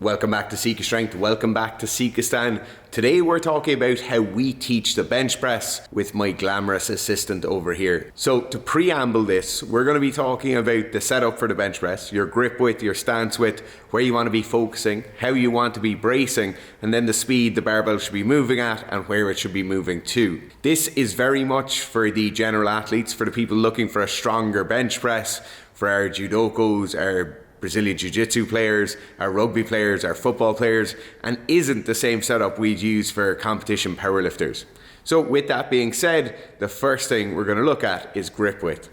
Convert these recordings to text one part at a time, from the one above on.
Welcome back to Sika Strength, welcome back to Sika Stand. Today we're talking about how we teach the bench press with my glamorous assistant over here. So to preamble this, we're going to be talking about the setup for the bench press, your grip width, your stance width, where you want to be focusing, how you want to be bracing, and then the speed the barbell should be moving at and where it should be moving to. This is very much for the general athletes, for the people looking for a stronger bench press, for our judokos, our Brazilian Jiu-Jitsu players, our rugby players, our football players, and isn't the same setup we'd use for competition powerlifters. So with that being said, the first thing we're going to look at is grip width.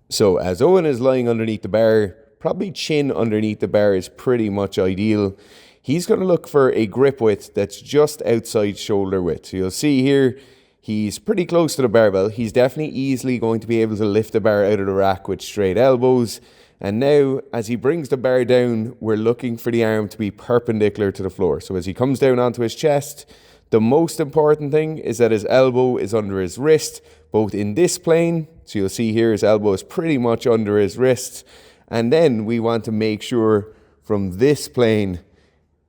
So as Owen is lying underneath the bar, probably chin underneath the bar is pretty much ideal. He's going to look for a grip width that's just outside shoulder width. So you'll see here, he's pretty close to the barbell. He's definitely easily going to be able to lift the bar out of the rack with straight elbows. And now, as he brings the bar down, we're looking for the arm to be perpendicular to the floor. So as he comes down onto his chest, the most important thing is that his elbow is under his wrist, both in this plane. So you'll see here his elbow is pretty much under his wrist. And then we want to make sure from this plane,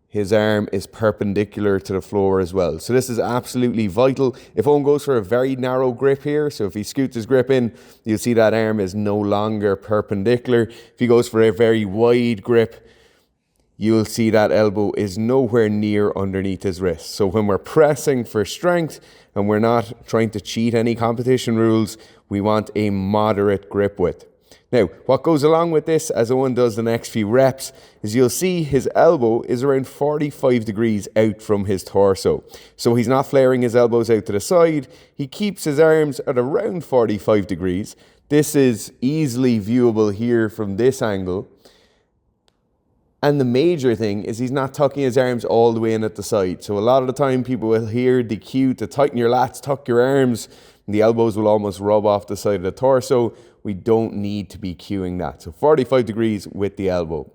his arm is perpendicular to the floor as well. So this is absolutely vital. If Owen goes for a very narrow grip here, so if he scoots his grip in, you'll see that arm is no longer perpendicular. If he goes for a very wide grip, you'll see that elbow is nowhere near underneath his wrist. So when we're pressing for strength and we're not trying to cheat any competition rules, we want a moderate grip width. Now, what goes along with this as Owen does the next few reps is you'll see his elbow is around 45 degrees out from his torso. So he's not flaring his elbows out to the side. He keeps his arms at around 45 degrees. This is easily viewable here from this angle. And the major thing is he's not tucking his arms all the way in at the side. So a lot of the time people will hear the cue to tighten your lats, tuck your arms, and the elbows will almost rub off the side of the torso. We don't need to be cueing that. So 45 degrees with the elbow.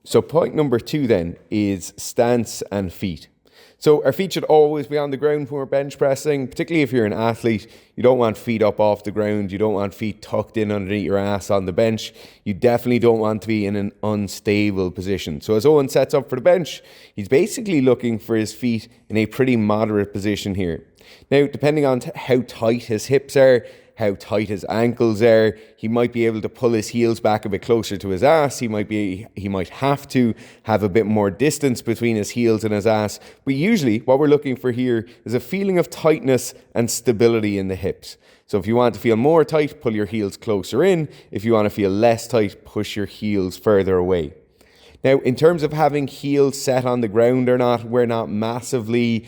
So point number 2 then is stance and feet. So our feet should always be on the ground when we're bench pressing, particularly if you're an athlete. You don't want feet up off the ground. You don't want feet tucked in underneath your ass on the bench. You definitely don't want to be in an unstable position. So as Owen sets up for the bench, he's basically looking for his feet in a pretty moderate position here. Now, depending on how tight his hips are, how tight his ankles are, he might be able to pull his heels back a bit closer to his ass. He might have to have a bit more distance between his heels and his ass. But usually what we're looking for here is a feeling of tightness and stability in the hips. So if you want to feel more tight, pull your heels closer in. If you want to feel less tight, push your heels further away. Now, in terms of having heels set on the ground or not, we're not massively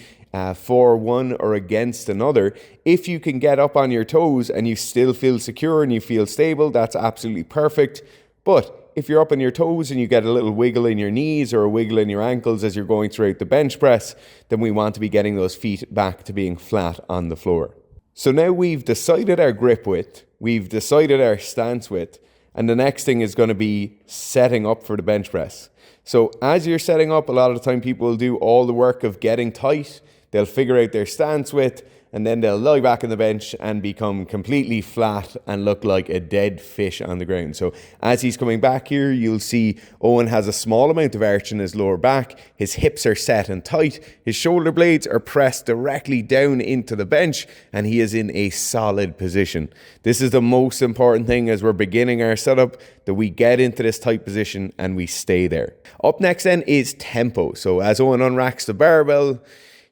for one or against another. If you can get up on your toes and you still feel secure and you feel stable, that's absolutely perfect. But if you're up on your toes and you get a little wiggle in your knees or a wiggle in your ankles as you're going throughout the bench press, then we want to be getting those feet back to being flat on the floor. So now we've decided our grip width, we've decided our stance width, and the next thing is going to be setting up for the bench press. So as you're setting up, a lot of the time people will do all the work of getting tight. They'll figure out their stance width, and then they'll lie back on the bench and become completely flat and look like a dead fish on the ground. So as he's coming back here, you'll see Owen has a small amount of arch in his lower back. His hips are set and tight. His shoulder blades are pressed directly down into the bench, and he is in a solid position. This is the most important thing as we're beginning our setup, that we get into this tight position and we stay there. Up next then is tempo. So as Owen unracks the barbell,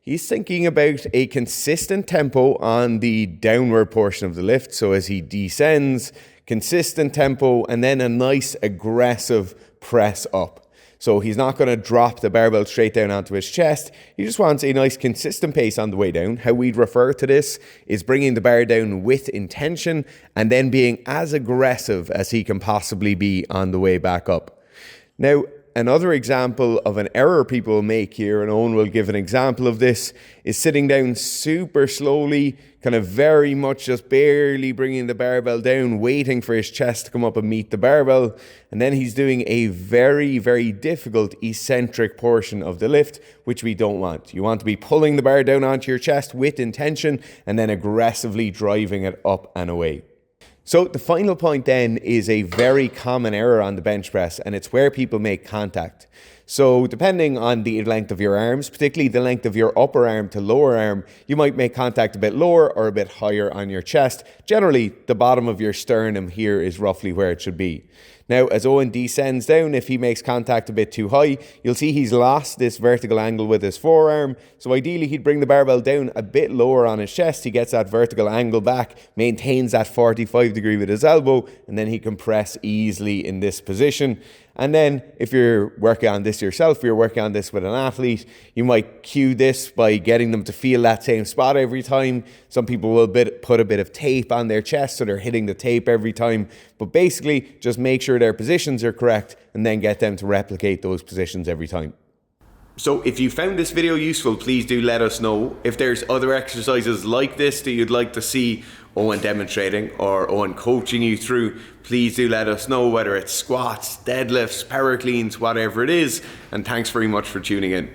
he's thinking about a consistent tempo on the downward portion of the lift. So as he descends, consistent tempo, and then a nice aggressive press up. So he's not going to drop the barbell straight down onto his chest. He just wants a nice consistent pace on the way down. How we'd refer to this is bringing the bar down with intention and then being as aggressive as he can possibly be on the way back up. Now, another example of an error people make here, and Owen will give an example of this, is sitting down super slowly, kind of very much just barely bringing the barbell down, waiting for his chest to come up and meet the barbell. And then he's doing a very, very difficult eccentric portion of the lift, which we don't want. You want to be pulling the bar down onto your chest with intention and then aggressively driving it up and away. So the final point then is a very common error on the bench press, and it's where people make contact. So depending on the length of your arms, particularly the length of your upper arm to lower arm, you might make contact a bit lower or a bit higher on your chest. Generally, the bottom of your sternum here is roughly where it should be. Now, as Owen descends down, if he makes contact a bit too high, you'll see he's lost this vertical angle with his forearm. So ideally, he'd bring the barbell down a bit lower on his chest. He gets that vertical angle back, maintains that 45 degree with his elbow, and then he can press easily in this position. And then if you're working on this yourself, if you're working on this with an athlete, you might cue this by getting them to feel that same spot every time. Some people will put a bit of tape on their chest, so they're hitting the tape every time. But basically, just make sure their positions are correct and then get them to replicate those positions every time. So if you found this video useful, please do let us know. If there's other exercises like this that you'd like to see Owen demonstrating or Owen coaching you through, please do let us know, whether it's squats, deadlifts, power cleans, whatever it is. And thanks very much for tuning in.